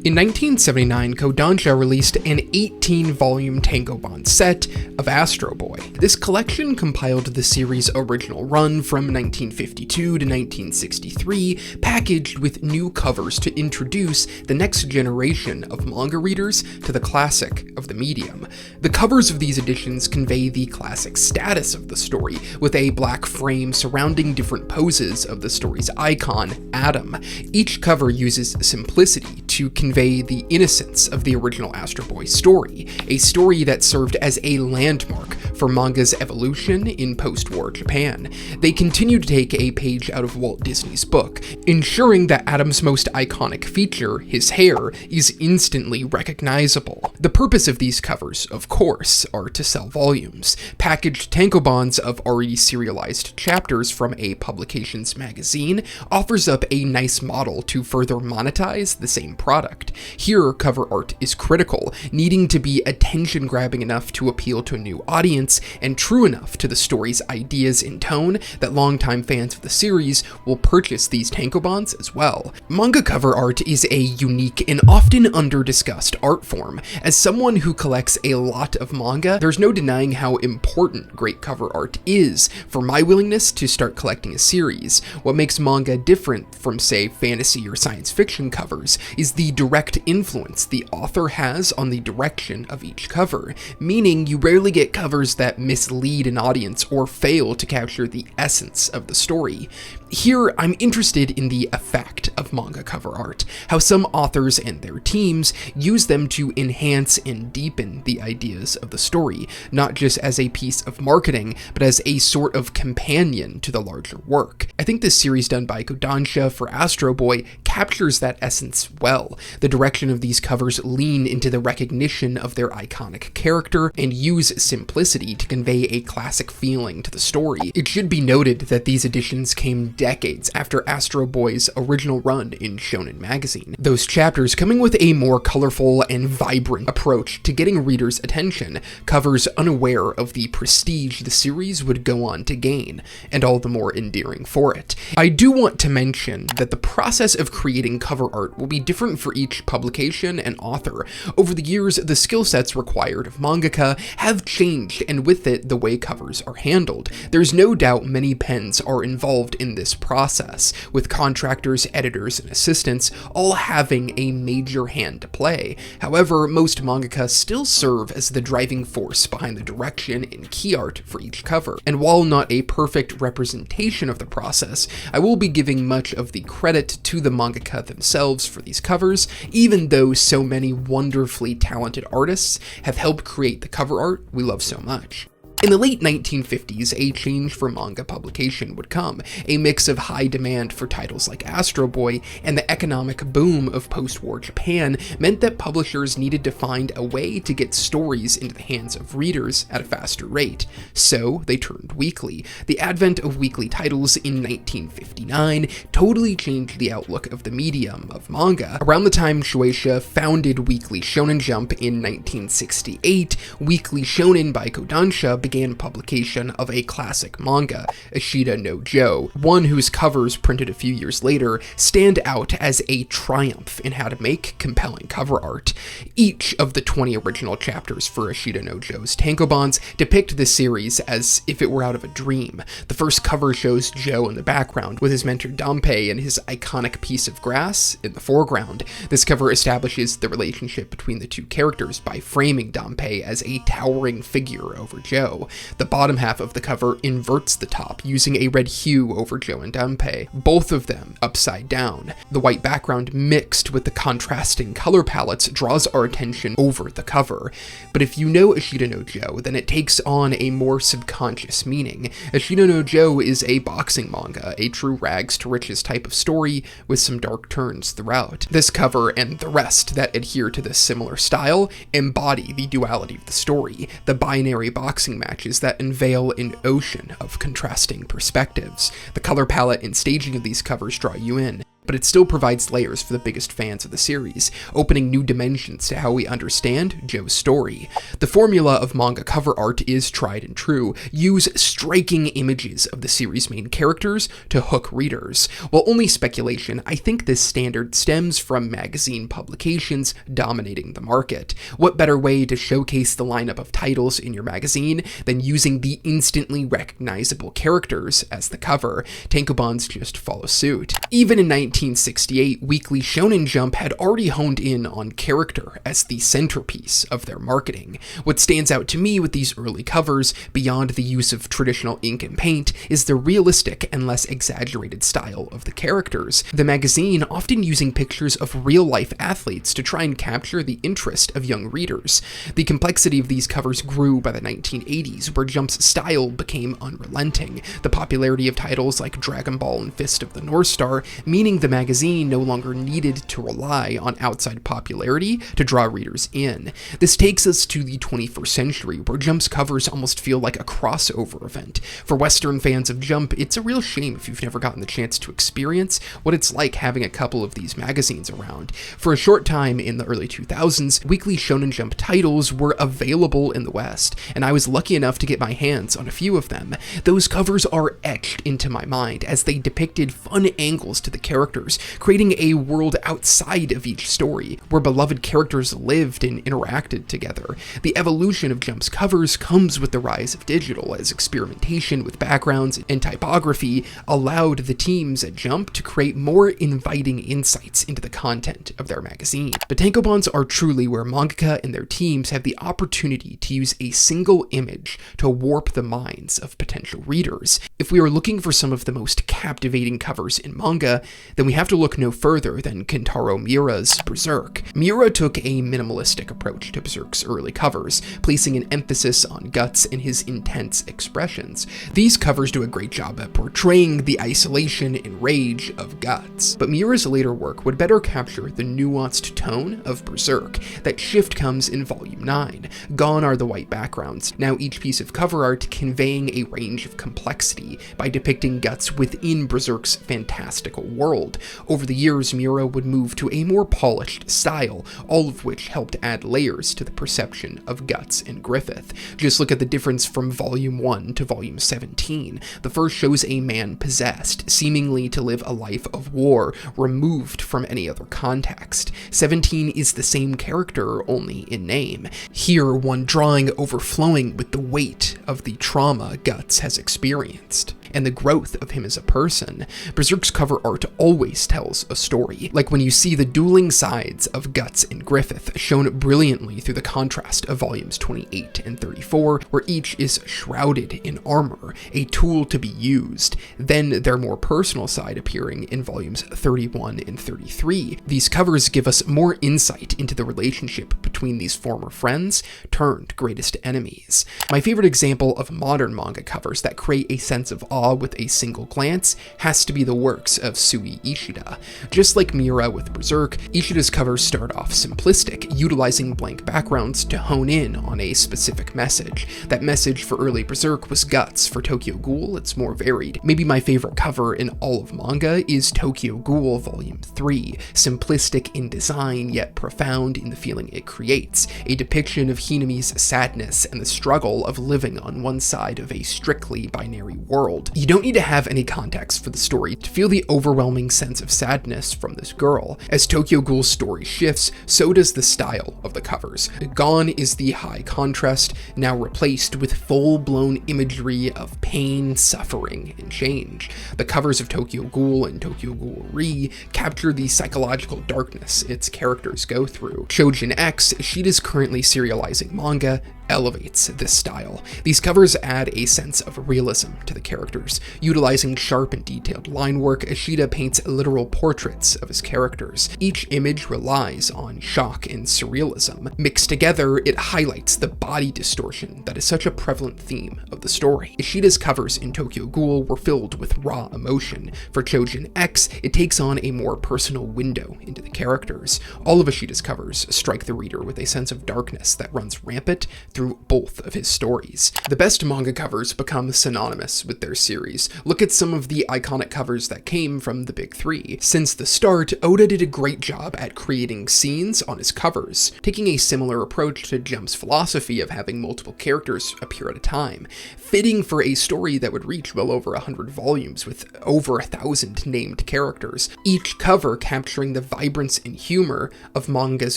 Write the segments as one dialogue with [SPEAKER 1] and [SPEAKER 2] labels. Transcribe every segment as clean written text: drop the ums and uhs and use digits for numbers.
[SPEAKER 1] In 1979, Kodansha released an 18-volume tankobon set of Astro Boy. This collection compiled the series' original run from 1952 to 1963, packaged with new covers to introduce the next generation of manga readers to the classic of the medium. The covers of these editions convey the classic status of the story, with a black frame surrounding different poses of the story's icon, Adam. Each cover uses simplicity to convey the innocence of the original Astro Boy story, a story that served as a landmark for manga's evolution in post-war Japan. They continue to take a page out of Walt Disney's book, ensuring that Adam's most iconic feature, his hair, is instantly recognizable. The purpose of these covers, of course, are to sell volumes. Packaged tankobons of already serialized chapters from a publication's magazine offers up a nice model to further monetize the same product. Here, cover art is critical, needing to be attention-grabbing enough to appeal to a new audience and true enough to the story's ideas and tone that longtime fans of the series will purchase these tankobons as well. Manga cover art is a unique and often under-discussed art form. As someone who collects a lot of manga, there's no denying how important great cover art is for my willingness to start collecting a series. What makes manga different from, say, fantasy or science fiction covers is the direct influence the author has on the direction of each cover, meaning you rarely get covers that mislead an audience or fail to capture the essence of the story. Here, I'm interested in the effect of manga cover art, how some authors and their teams use them to enhance and deepen the ideas of the story, not just as a piece of marketing, but as a sort of companion to the larger work. I think this series done by Kodansha for Astro Boy captures that essence well. The direction of these covers lean into the recognition of their iconic character and use simplicity to convey a classic feeling to the story. It should be noted that these editions came decades after Astro Boy's original run in Shonen magazine, those chapters coming with a more colorful and vibrant approach to getting readers' attention, covers unaware of the prestige the series would go on to gain, and all the more endearing for it. I do want to mention that the process of creating cover art will be different for each publication and author. Over the years, the skill sets required of mangaka have changed, and with it, the way covers are handled. There's no doubt many pens are involved in this process, with contractors, editors, and assistants all having a major hand to play. However, most mangaka still serve as the driving force behind the direction and key art for each cover. And while not a perfect representation of the process, I will be giving much of the credit to the mangaka themselves for these covers, even though so many wonderfully talented artists have helped create the cover art we love so much. In the late 1950s, a change for manga publication would come. A mix of high demand for titles like Astro Boy and the economic boom of post-war Japan meant that publishers needed to find a way to get stories into the hands of readers at a faster rate. So they turned weekly. The advent of weekly titles in 1959 totally changed the outlook of the medium of manga. Around the time Shueisha founded Weekly Shonen Jump in 1968, Weekly Shonen by Kodansha began publication of a classic manga, Ashita no Jo, one whose covers printed a few years later stand out as a triumph in how to make compelling cover art. Each of the 20 original chapters for Ashita no Jo's tankobons depict the series as if it were out of a dream. The first cover shows Jo in the background, with his mentor Dampei and his iconic piece of grass in the foreground. This cover establishes the relationship between the two characters by framing Dampei as a towering figure over Jo. The bottom half of the cover inverts the top, using a red hue over Jo and Dampei, both of them upside down. The white background mixed with the contrasting color palettes draws our attention over the cover. But if you know Ashita no Jo, then it takes on a more subconscious meaning. Ashita no Jo is a boxing manga, a true rags to riches type of story with some dark turns throughout. This cover and the rest that adhere to this similar style embody the duality of the story, the binary boxing matches that unveil an ocean of contrasting perspectives. The color palette and staging of these covers draw you in. but it still provides layers for the biggest fans of the series, opening new dimensions to how we understand Joe's story. The formula of manga cover art is tried and true. Use striking images of the series' main characters to hook readers. While only speculation, I think this standard stems from magazine publications dominating the market. What better way to showcase the lineup of titles in your magazine than using the instantly recognizable characters as the cover? Tankobons just follow suit. Even in 1968, Weekly Shonen Jump had already honed in on character as the centerpiece of their marketing. What stands out to me with these early covers, beyond the use of traditional ink and paint, is the realistic and less exaggerated style of the characters. The magazine often using pictures of real-life athletes to try and capture the interest of young readers. The complexity of these covers grew by the 1980s, where Jump's style became unrelenting. The popularity of titles like Dragon Ball and Fist of the North Star, meaning the magazine no longer needed to rely on outside popularity to draw readers in. This takes us to the 21st century, where Jump's covers almost feel like a crossover event. For Western fans of Jump, it's a real shame if you've never gotten the chance to experience what it's like having a couple of these magazines around. For a short time in the early 2000s, Weekly Shonen Jump titles were available in the West, and I was lucky enough to get my hands on a few of them. Those covers are etched into my mind as they depicted fun angles to the characters, creating a world outside of each story, where beloved characters lived and interacted together. The evolution of Jump's covers comes with the rise of digital, as experimentation with backgrounds and typography allowed the teams at Jump to create more inviting insights into the content of their magazine. But tankobons are truly where mangaka and their teams have the opportunity to use a single image to warp the minds of potential readers. If we are looking for some of the most captivating covers in manga, then we have to look no further than Kentaro Miura's Berserk. Miura took a minimalistic approach to Berserk's early covers, placing an emphasis on guts and his intense expressions. These covers do a great job at portraying the isolation and rage of guts, but Miura's later work would better capture the nuanced tone of Berserk. That shift comes in Volume 9. Gone are the white backgrounds, now each piece of cover art conveying a range of complexity by depicting guts within Berserk's fantastical world. Over the years, Miura would move to a more polished style, all of which helped add layers to the perception of Guts and Griffith. Just look at the difference from Volume 1 to Volume 17. The first shows a man possessed, seemingly to live a life of war, removed from any other context. 17 is the same character, only in name. Here, one drawing overflowing with the weight of the trauma Guts has experienced, and the growth of him as a person. Berserk's cover art always tells a story, like when you see the dueling sides of Guts and Griffith shown brilliantly through the contrast of volumes 28 and 34, where each is shrouded in armor, a tool to be used, then their more personal side appearing in volumes 31 and 33. These covers give us more insight into the relationship between these former friends turned greatest enemies. My favorite example of modern manga covers that create a sense of awe with a single glance has to be the works of Sui Ishida. Just like Miura with Berserk, Ishida's covers start off simplistic, utilizing blank backgrounds to hone in on a specific message. That message for early Berserk was guts. For Tokyo Ghoul, it's more varied. Maybe my favorite cover in all of manga is Tokyo Ghoul Volume 3, simplistic in design yet profound in the feeling it creates, a depiction of Hinami's sadness and the struggle of living on one side of a strictly binary world. You don't need to have any context for the story to feel the overwhelming sense of sadness from this girl. As Tokyo Ghoul's story shifts, so does the style of the covers. Gone is the high contrast, now replaced with full-blown imagery of pain, suffering, and change. The covers of Tokyo Ghoul and Tokyo Ghoul Re capture the psychological darkness its characters go through. Choujin X, Ashida's currently serializing manga, elevates this style. These covers add a sense of realism to the characters. Utilizing sharp and detailed line work, Ashita paints literal portraits of his characters. Each image relies on shock and surrealism. Mixed together, it highlights the body distortion that is such a prevalent theme of the story. Ashida's covers in Tokyo Ghoul were filled with raw emotion. For Choujin X, it takes on a more personal window into the characters. All of Ashida's covers strike the reader with a sense of darkness that runs rampant through through both of his stories. The best manga covers become synonymous with their series. Look at some of the iconic covers that came from the big three. Since the start, Oda did a great job at creating scenes on his covers, taking a similar approach to Jump's philosophy of having multiple characters appear at a time, fitting for a story that would reach well over 100 volumes with over 1,000 named characters, each cover capturing the vibrance and humor of manga's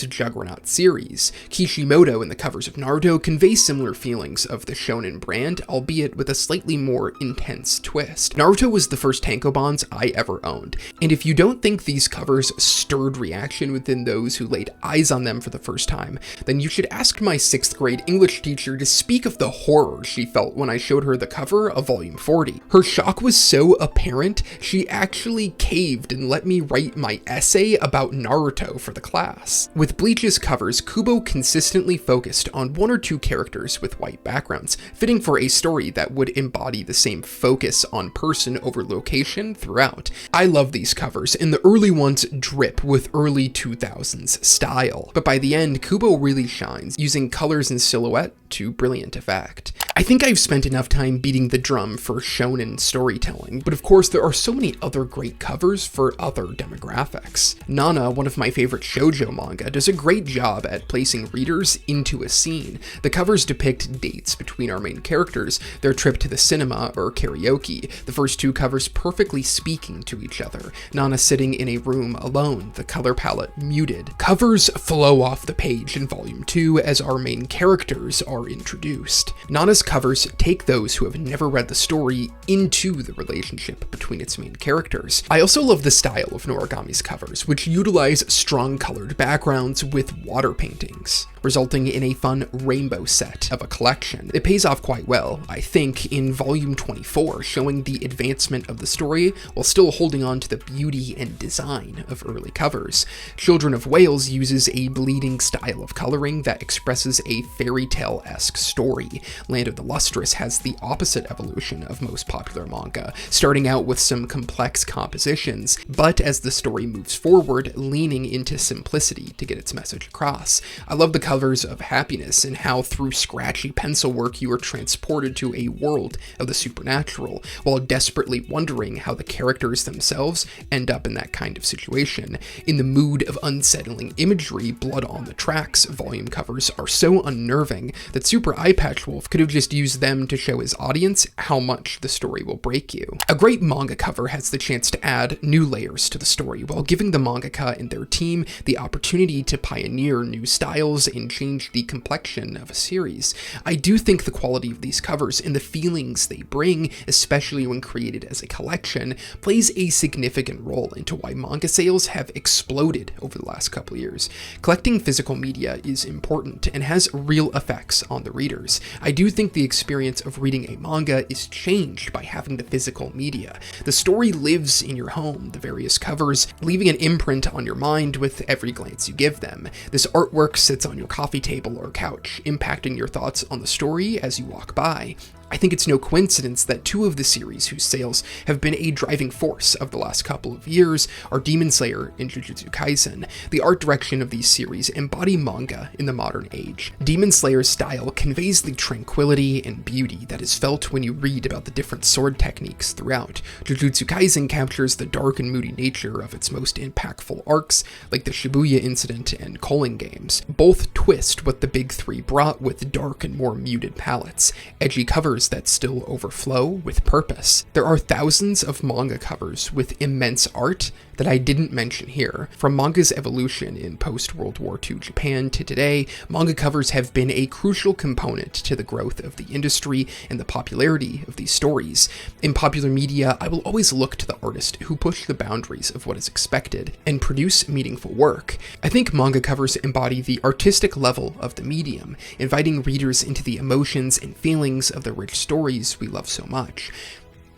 [SPEAKER 1] Juggernaut series. Kishimoto in the covers of Naruto conveys similar feelings of the shonen brand, albeit with a slightly more intense twist. Naruto was the first tankobons I ever owned, and if you don't think these covers stirred reaction within those who laid eyes on them for the first time, then you should ask my 6th grade English teacher to speak of the horror she felt when I showed her the cover of volume 40. Her shock was so apparent, she actually caved and let me write my essay about Naruto for the class. With Bleach's covers, Kubo consistently focused on 1 or 2 characters with white backgrounds, fitting for a story that would embody the same focus on person over location throughout. I love these covers, and the early ones drip with early 2000s style, but by the end, Kubo really shines, using colors and silhouette to brilliant effect. I think I've spent enough time beating the drum for shonen storytelling, but of course there are so many other great covers for other demographics. Nana, one of my favorite shoujo manga, does a great job at placing readers into a scene. The covers depict dates between our main characters, their trip to the cinema or karaoke, the first 2 covers perfectly speaking to each other. Nana sitting in a room alone, the color palette muted. Covers flow off the page in volume 2 as our main characters are introduced. Nana's covers take those who have never read the story into the relationship between its main characters. I also love the style of Noragami's covers, which utilize strong colored backgrounds with water paintings, resulting in a fun rainbow set of a collection. It pays off quite well, I think, in volume 24, showing the advancement of the story while still holding on to the beauty and design of early covers. Children of Whales uses a bleeding style of coloring that expresses a fairy tale-esque story. Land of the Lustrous has the opposite evolution of most popular manga, starting out with some complex compositions, but as the story moves forward, leaning into simplicity to get its message across. I love the covers of Happiness and how through scratchy pencil work you are transported to a world of the supernatural, while desperately wondering how the characters themselves end up in that kind of situation. In the mood of unsettling imagery, Blood on the Tracks volume covers are so unnerving that Super Eyepatch Wolf could have just used them to show his audience how much the story will break you. A great manga cover has the chance to add new layers to the story while giving the mangaka and their team the opportunity to pioneer new styles and change the complexion of a series. I do think the quality of these covers and the feelings they bring, especially when created as a collection, plays a significant role into why manga sales have exploded over the last couple years. Collecting physical media is important and has real effects on the readers. I do think the experience of reading a manga is changed by having the physical media. The story lives in your home, the various covers, leaving an imprint on your mind with every glance you give them. This artwork sits on your coffee table or couch, impacting your thoughts on the story as you walk by. I think it's no coincidence that 2 of the series whose sales have been a driving force of the last couple of years are Demon Slayer and Jujutsu Kaisen. The art direction of these series embody manga in the modern age. Demon Slayer's style conveys the tranquility and beauty that is felt when you read about the different sword techniques throughout. Jujutsu Kaisen captures the dark and moody nature of its most impactful arcs, like the Shibuya incident and Culling games. Both twist what the big 3 brought with dark and more muted palettes, edgy covers that still overflow with purpose. There are thousands of manga covers with immense art that I didn't mention here. From manga's evolution in post-World War II Japan to today, manga covers have been a crucial component to the growth of the industry and the popularity of these stories. In popular media, I will always look to the artist who pushed the boundaries of what is expected and produce meaningful work. I think manga covers embody the artistic level of the medium, inviting readers into the emotions and feelings of the rich stories we love so much.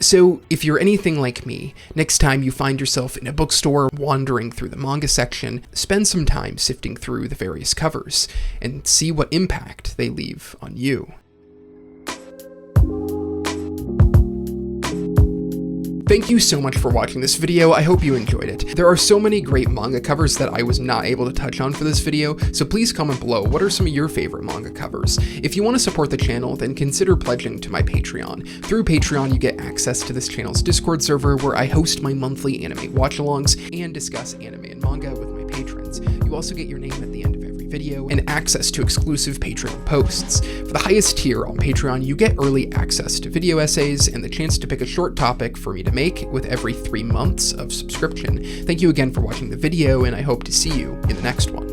[SPEAKER 1] So, if you're anything like me, next time you find yourself in a bookstore wandering through the manga section, spend some time sifting through the various covers and see what impact they leave on you. Thank you so much for watching this video, I hope you enjoyed it. There are so many great manga covers that I was not able to touch on for this video, so please comment below what are some of your favorite manga covers. If you want to support the channel, then consider pledging to my Patreon. Through Patreon, you get access to this channel's Discord server where I host my monthly anime watch-alongs and discuss anime and manga with my patrons. You also get your name at the end of every video and access to exclusive Patreon posts. For the highest tier on Patreon, you get early access to video essays and the chance to pick a short topic for me to make with every 3 months of subscription. Thank you again for watching the video, and I hope to see you in the next one.